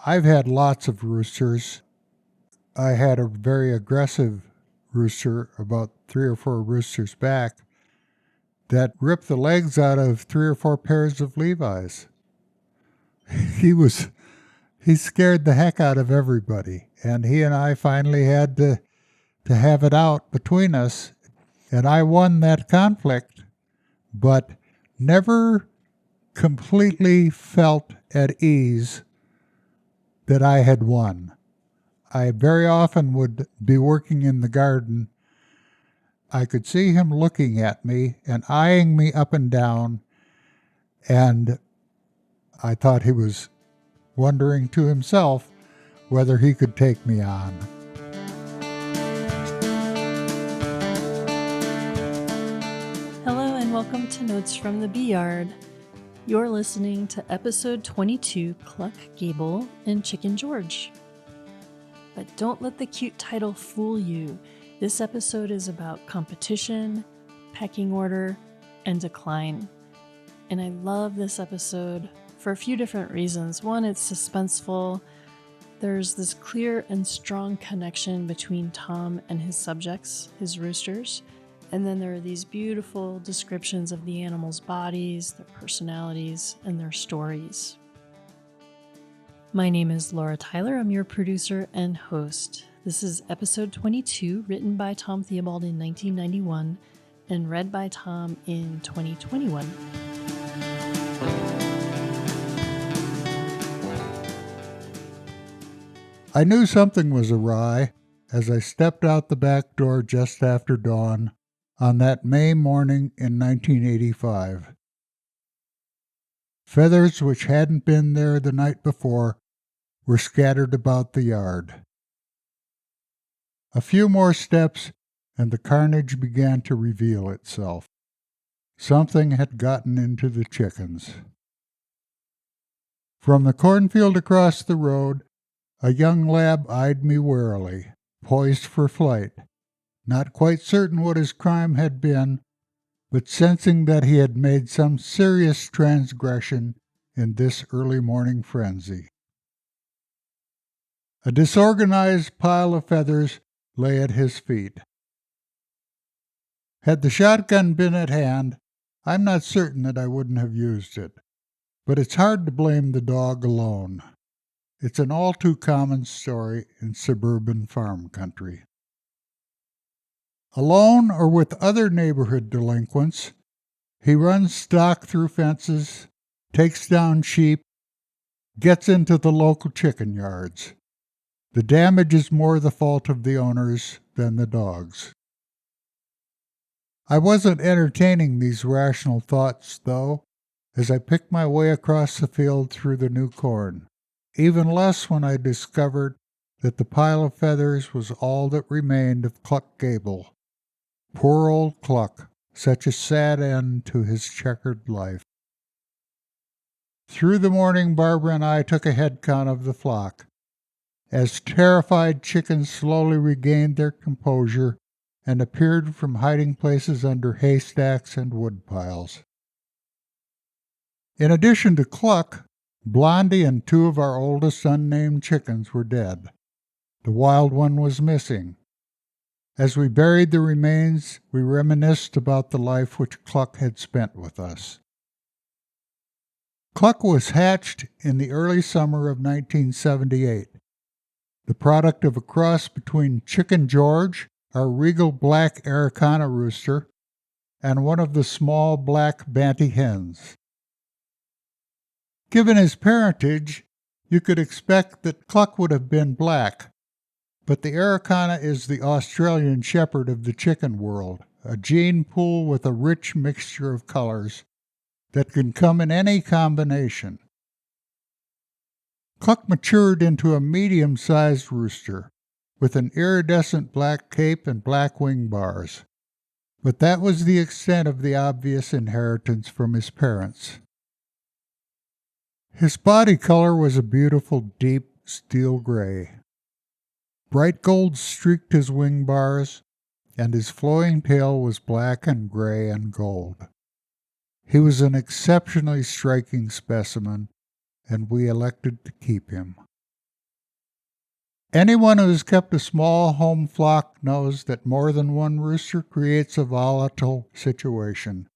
I've had lots of roosters. I had a very aggressive rooster about 3 or 4 roosters back that ripped the legs out of 3 or 4 pairs of Levi's. He was he scared the heck out of everybody, and he and I finally had to have it out between us, and I won that conflict, but never completely felt at ease that I had won. I very often would be working in the garden. I could see him looking at me and eyeing me up and down, and I thought he was wondering to himself whether he could take me on. Hello and welcome to Notes from the Beeyard. You're listening to episode 22, Cluck, Gable, and Chicken George. But don't let the cute title fool you. This episode is about competition, pecking order, and decline. And I love this episode for a few different reasons. One, it's suspenseful. There's this clear and strong connection between Tom and his subjects, his roosters. And then there are these beautiful descriptions of the animals' bodies, their personalities, and their stories. My name is Laura Tyler. I'm your producer and host. This is episode 22, written by Tom Theobald in 1991 and read by Tom in 2021. I knew something was awry as I stepped out the back door just after dawn on that May morning in 1985. Feathers which hadn't been there the night before were scattered about the yard. A few more steps and the carnage began to reveal itself. Something had gotten into the chickens. From the cornfield across the road, a young lab eyed me warily, poised for flight, not quite certain what his crime had been, but sensing that he had made some serious transgression in this early morning frenzy. A disorganized pile of feathers lay at his feet. Had the shotgun been at hand, I'm not certain that I wouldn't have used it, but it's hard to blame the dog alone. It's an all too common story in suburban farm country. Alone or with other neighborhood delinquents, he runs stock through fences, takes down sheep, gets into the local chicken yards. The damage is more the fault of the owners than the dogs. I wasn't entertaining these rational thoughts, though, as I picked my way across the field through the new corn. Even less when I discovered that the pile of feathers was all that remained of Cluck Gable. Poor old Cluck, such a sad end to his checkered life. Through the morning, Barbara and I took a head count of the flock, as terrified chickens slowly regained their composure and appeared from hiding places under haystacks and woodpiles. In addition to Cluck, Blondie and 2 of our oldest unnamed chickens were dead. The wild one was missing. As we buried the remains, we reminisced about the life which Cluck had spent with us. Cluck was hatched in the early summer of 1978, the product of a cross between Chicken George, our regal black Araucana rooster, and one of the small black Banty hens. Given his parentage, you could expect that Cluck would have been black, but the Araucana is the Australian shepherd of the chicken world, a gene pool with a rich mixture of colors that can come in any combination. Cluck matured into a medium-sized rooster, with an iridescent black cape and black wing bars, but that was the extent of the obvious inheritance from his parents. His body color was a beautiful deep steel gray. Bright gold streaked his wing bars, and his flowing tail was black and gray and gold. He was an exceptionally striking specimen, and we elected to keep him. Anyone who has kept a small home flock knows that more than one rooster creates a volatile situation.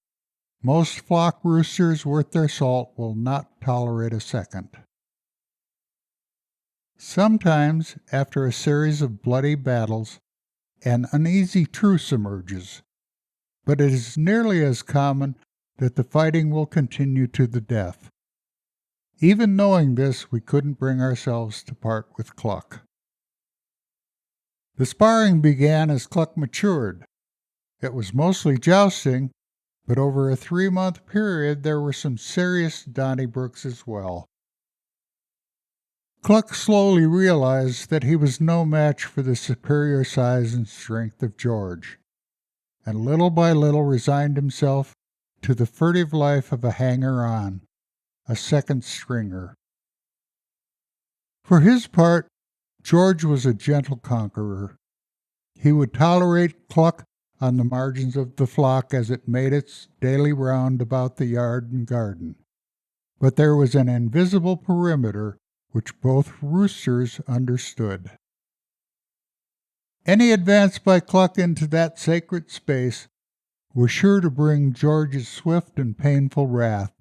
Most flock roosters worth their salt will not tolerate a second. Sometimes, after a series of bloody battles, an uneasy truce emerges, but it is nearly as common that the fighting will continue to the death. Even knowing this, we couldn't bring ourselves to part with Cluck. The sparring began as Cluck matured. It was mostly jousting, but over a 3-month period there were some serious Donnybrooks as well. Cluck slowly realized that he was no match for the superior size and strength of George, and little by little resigned himself to the furtive life of a hanger-on, a second stringer. For his part, George was a gentle conqueror. He would tolerate Cluck on the margins of the flock as it made its daily round about the yard and garden. But there was an invisible perimeter which both roosters understood. Any advance by Cluck into that sacred space was sure to bring George's swift and painful wrath.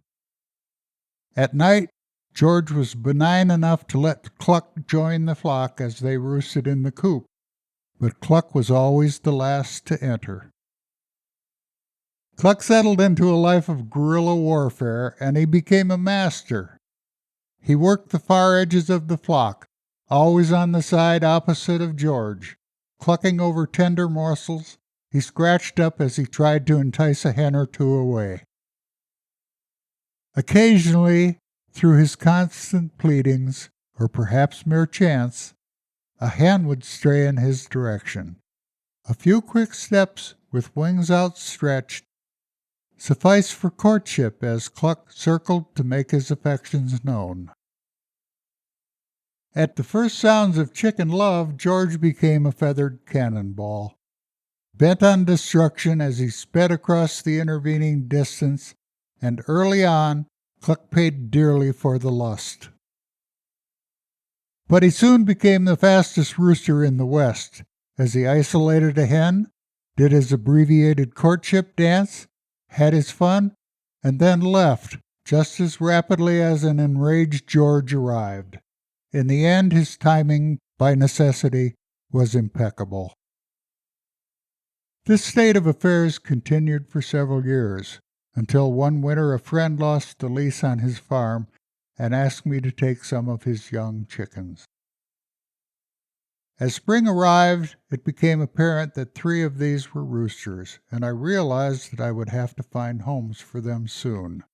At night, George was benign enough to let Cluck join the flock as they roosted in the coop, but Cluck was always the last to enter. Cluck settled into a life of guerrilla warfare, and he became a master. He worked the far edges of the flock, always on the side opposite of George. Clucking over tender morsels, he scratched up as he tried to entice a hen or two away. Occasionally, through his constant pleadings, or perhaps mere chance, a hen would stray in his direction. A few quick steps, with wings outstretched, sufficed for courtship as Cluck circled to make his affections known. At the first sounds of chicken love, George became a feathered cannonball, bent on destruction as he sped across the intervening distance, and early on, Cluck paid dearly for the lust. But he soon became the fastest rooster in the West, as he isolated a hen, did his abbreviated courtship dance, had his fun, and then left just as rapidly as an enraged George arrived. In the end, his timing, by necessity, was impeccable. This state of affairs continued for several years, until one winter a friend lost the lease on his farm and asked me to take some of his young chickens. As spring arrived, it became apparent that 3 of these were roosters, and I realized that I would have to find homes for them soon.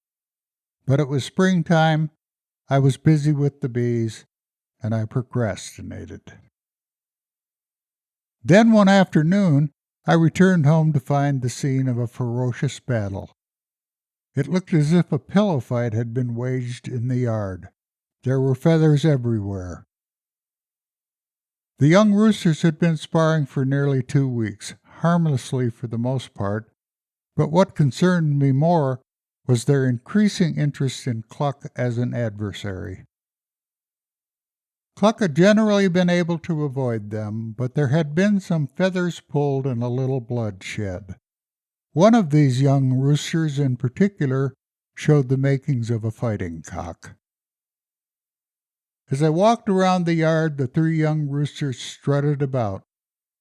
But it was springtime, I was busy with the bees, and I procrastinated. Then one afternoon, I returned home to find the scene of a ferocious battle. It looked as if a pillow fight had been waged in the yard. There were feathers everywhere. The young roosters had been sparring for nearly 2 weeks, harmlessly for the most part, but what concerned me more was their increasing interest in Cluck as an adversary. Cluck had generally been able to avoid them, but there had been some feathers pulled and a little blood shed. One of these young roosters in particular showed the makings of a fighting cock. As I walked around the yard, the 3 young roosters strutted about,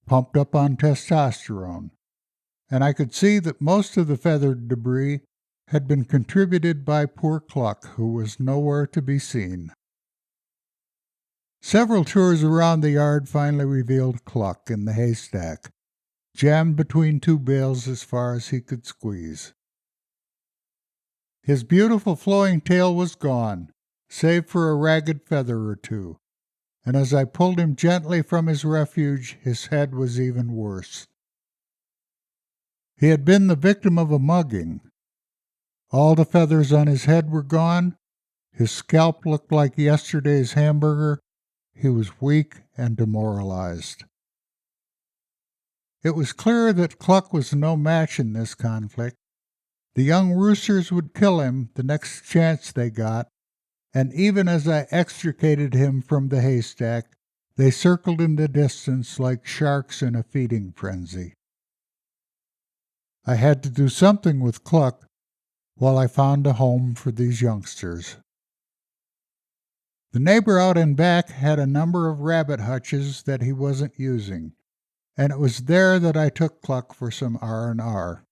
pumped up on testosterone, and I could see that most of the feathered debris had been contributed by poor Cluck, who was nowhere to be seen. Several tours around the yard finally revealed Cluck in the haystack, jammed between 2 bales as far as he could squeeze. His beautiful flowing tail was gone, save for a ragged feather or 2, and as I pulled him gently from his refuge, his head was even worse. He had been the victim of a mugging. All the feathers on his head were gone, his scalp looked like yesterday's hamburger, he was weak and demoralized. It was clear that Cluck was no match in this conflict. The young roosters would kill him the next chance they got, and even as I extricated him from the haystack, They circled in the distance like sharks in a feeding frenzy. I had to do something with Cluck while I found a home for these youngsters. The neighbor out in back had a number of rabbit hutches that he wasn't using, and it was there that I took Cluck for some R&R.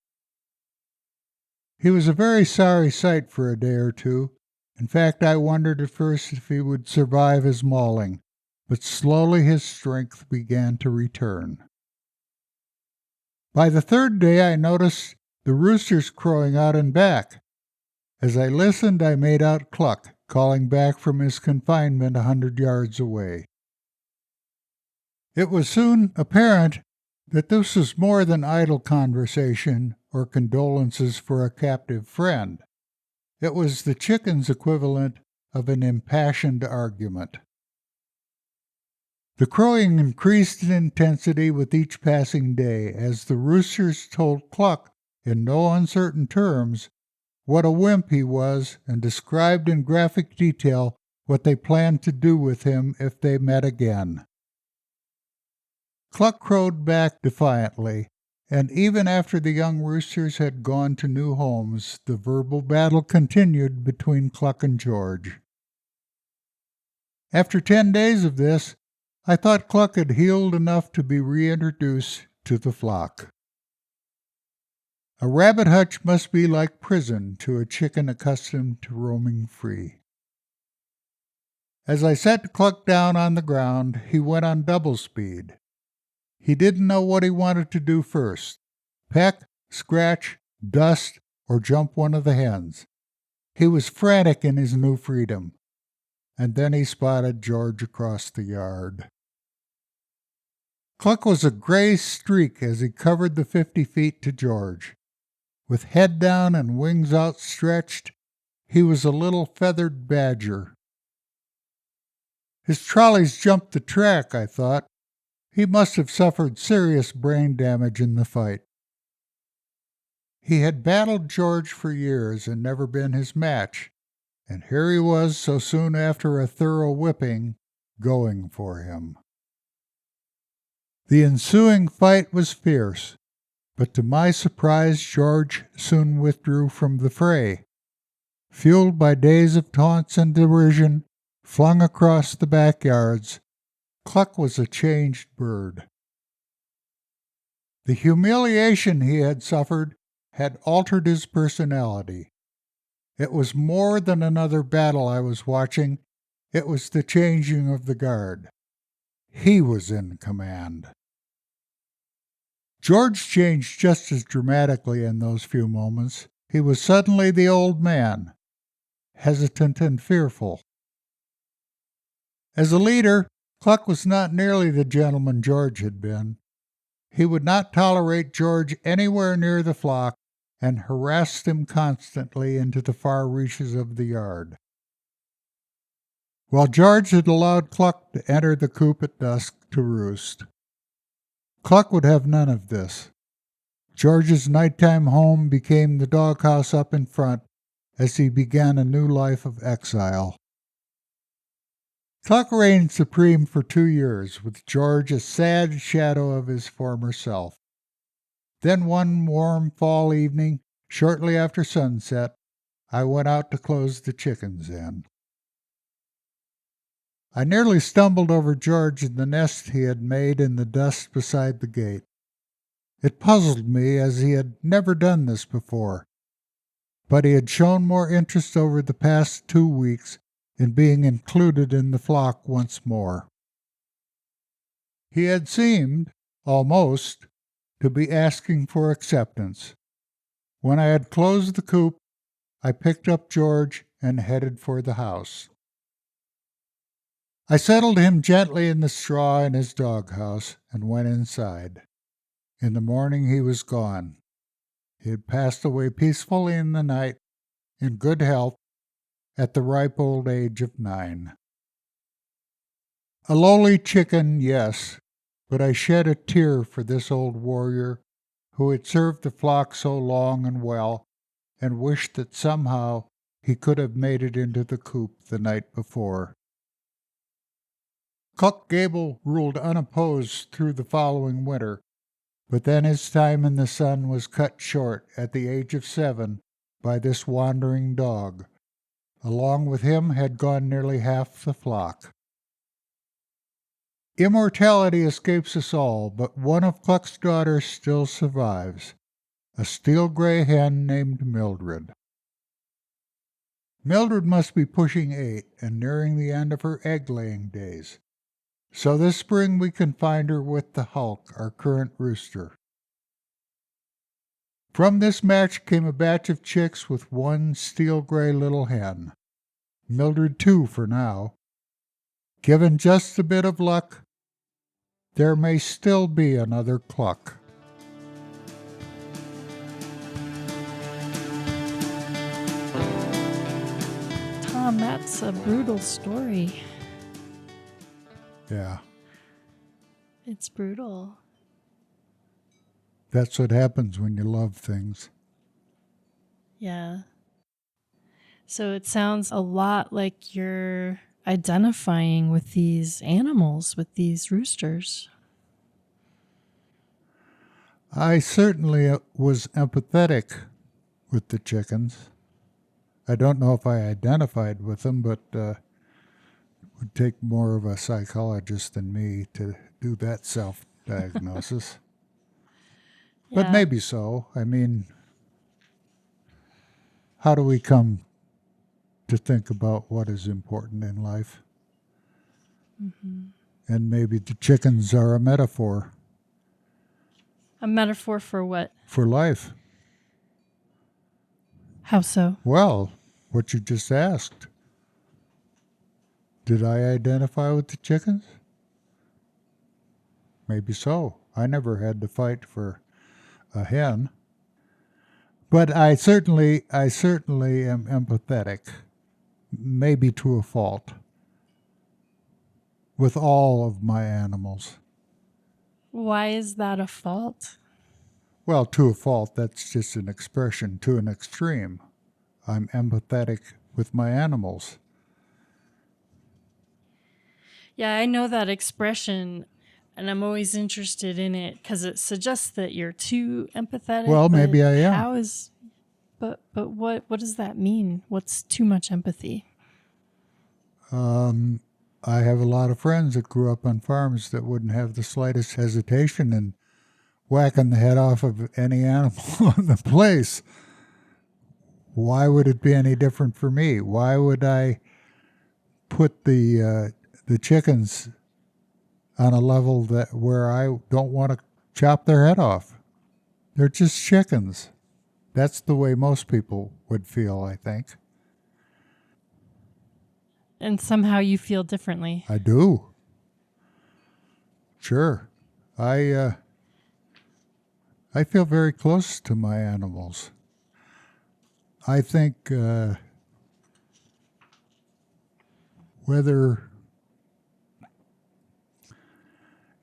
He was a very sorry sight for a day or two. In fact, I wondered at first if he would survive his mauling, but slowly his strength began to return. By the third day, I noticed the roosters crowing out in back. As I listened, I made out Cluck calling back from his confinement 100 yards away. It was soon apparent that this was more than idle conversation or condolences for a captive friend. It was the chicken's equivalent of an impassioned argument. The crowing increased in intensity with each passing day as the roosters told Cluck in no uncertain terms what a wimp he was and described in graphic detail what they planned to do with him if they met again. Cluck crowed back defiantly, and even after the young roosters had gone to new homes, the verbal battle continued between Cluck and George. After 10 days of this, I thought Cluck had healed enough to be reintroduced to the flock. A rabbit hutch must be like prison to a chicken accustomed to roaming free. As I set Cluck down on the ground, he went on double speed. He didn't know what he wanted to do first: peck, scratch, dust, or jump one of the hens. He was frantic in his new freedom. And then he spotted George across the yard. Cluck was a gray streak as he covered the 50 feet to George. With head down and wings outstretched, he was a little feathered badger. His trolleys jumped the track, I thought. He must have suffered serious brain damage in the fight. He had battled George for years and never been his match, and here he was so soon after a thorough whipping, going for him. The ensuing fight was fierce, but to my surprise George soon withdrew from the fray. Fueled by days of taunts and derision flung across the backyards, Cluck was a changed bird. The humiliation he had suffered had altered his personality. It was more than another battle I was watching. It was the changing of the guard. He was in command. George changed just as dramatically in those few moments. He was suddenly the old man, hesitant and fearful. As a leader, Cluck was not nearly the gentleman George had been. He would not tolerate George anywhere near the flock and harassed him constantly into the far reaches of the yard. While George had allowed Cluck to enter the coop at dusk to roost, Cluck would have none of this. George's nighttime home became the doghouse up in front as he began a new life of exile. Cluck reigned supreme for 2 years, with George a sad shadow of his former self. Then one warm fall evening, shortly after sunset, I went out to close the chickens in. I nearly stumbled over George in the nest he had made in the dust beside the gate. It puzzled me, as he had never done this before, but he had shown more interest over the past 2 weeks in being included in the flock once more. He had seemed, almost, to be asking for acceptance. When I had closed the coop, I picked up George and headed for the house. I settled him gently in the straw in his doghouse and went inside. In the morning he was gone. He had passed away peacefully in the night, in good health, at the ripe old age of 9. A lowly chicken, yes, but I shed a tear for this old warrior who had served the flock so long and well, and wished that somehow he could have made it into the coop the night before. Cluck Gable ruled unopposed through the following winter, but then his time in the sun was cut short at the age of 7 by this wandering dog. Along with him had gone nearly half the flock. Immortality escapes us all, but one of Cluck's daughters still survives, a steel-gray hen named Mildred. Mildred must be pushing 8 and nearing the end of her egg-laying days. So this spring we can find her with the Hulk, our current rooster. From this match came a batch of chicks with one steel-gray little hen. Mildred 2 for now. Given just a bit of luck, there may still be another Cluck. Tom, that's a brutal story. Yeah. It's brutal. That's what happens when you love things. Yeah. So it sounds a lot like you're identifying with these animals, with these roosters. I certainly was empathetic with the chickens. I don't know if I identified with them, but it would take more of a psychologist than me to do that self-diagnosis. Yeah. But maybe so. I mean, how do we come to think about what is important in life? Mm-hmm. And maybe the chickens are a metaphor. A metaphor for what? For life. How so? Well, what you just asked. Did I identify with the chickens? Maybe so. I never had to fight for a hen. But I certainly am empathetic, maybe to a fault, with all of my animals. Why is that a fault? Well, to a fault, that's just an expression to an extreme. I'm empathetic with my animals. Yeah, I know that expression, and I'm always interested in it because it suggests that you're too empathetic. Well, maybe I am. How is? But what does that mean? What's too much empathy? I have a lot of friends that grew up on farms that wouldn't have the slightest hesitation in whacking the head off of any animal in the place. Why would it be any different for me? Why would I put the chickens on a level where I don't want to chop their head off? They're just chickens. That's the way most people would feel, I think. And somehow you feel differently. I do. Sure. I feel very close to my animals. I think whether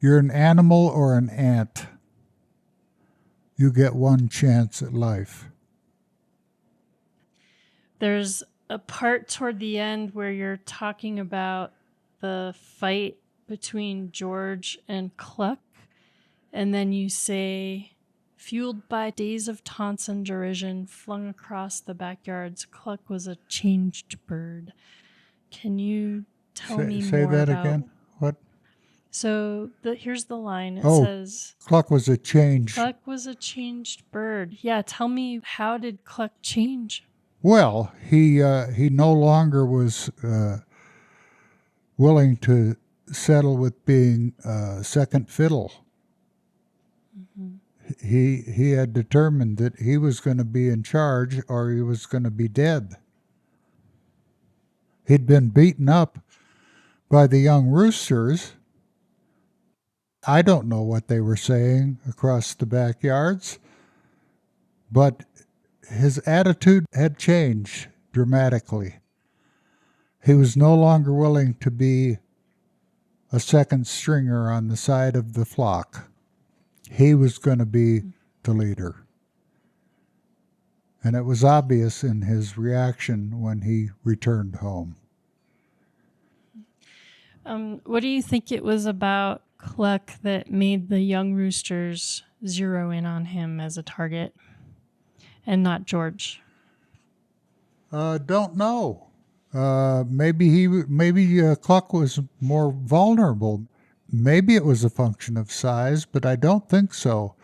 you're an animal or an ant, you get one chance at life. There's a part toward the end where you're talking about the fight between George and Cluck, and then you say, fueled by days of taunts and derision flung across the backyards, Cluck was a changed bird. Can you tell me Say more that about... again? What? So here's the line. It Oh, says, Cluck was a changed. Cluck was a changed bird. Yeah, tell me, how did Cluck change? Well, he no longer was willing to settle with being second fiddle. Mm-hmm. He had determined that he was going to be in charge or he was going to be dead. He'd been beaten up by the young roosters. I don't know what they were saying across the backyards, but his attitude had changed dramatically. He was no longer willing to be a second stringer on the side of the flock. He was going to be the leader. And it was obvious in his reaction when he returned home. What do you think it was about Cluck that made the young roosters zero in on him as a target and not George? Don't know. Maybe Cluck was more vulnerable. Maybe it was a function of size, but I don't think so.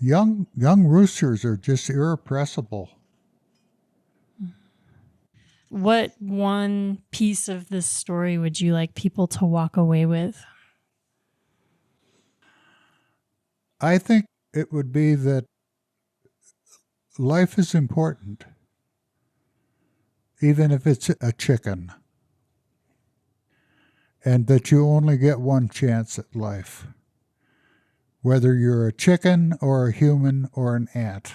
Young roosters are just irrepressible. What one piece of this story would you like people to walk away with? I think it would be that life is important, even if it's a chicken, and that you only get one chance at life, whether you're a chicken or a human or an ant.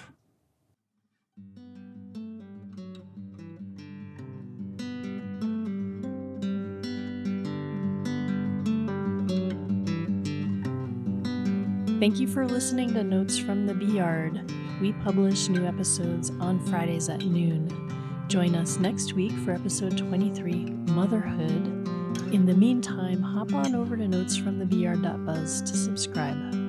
Thank you for listening to Notes from the Beeyard. We publish new episodes on Fridays at noon. Join us next week for episode 23, Motherhood. In the meantime, hop on over to notesfromthebeeyard.buzz to subscribe.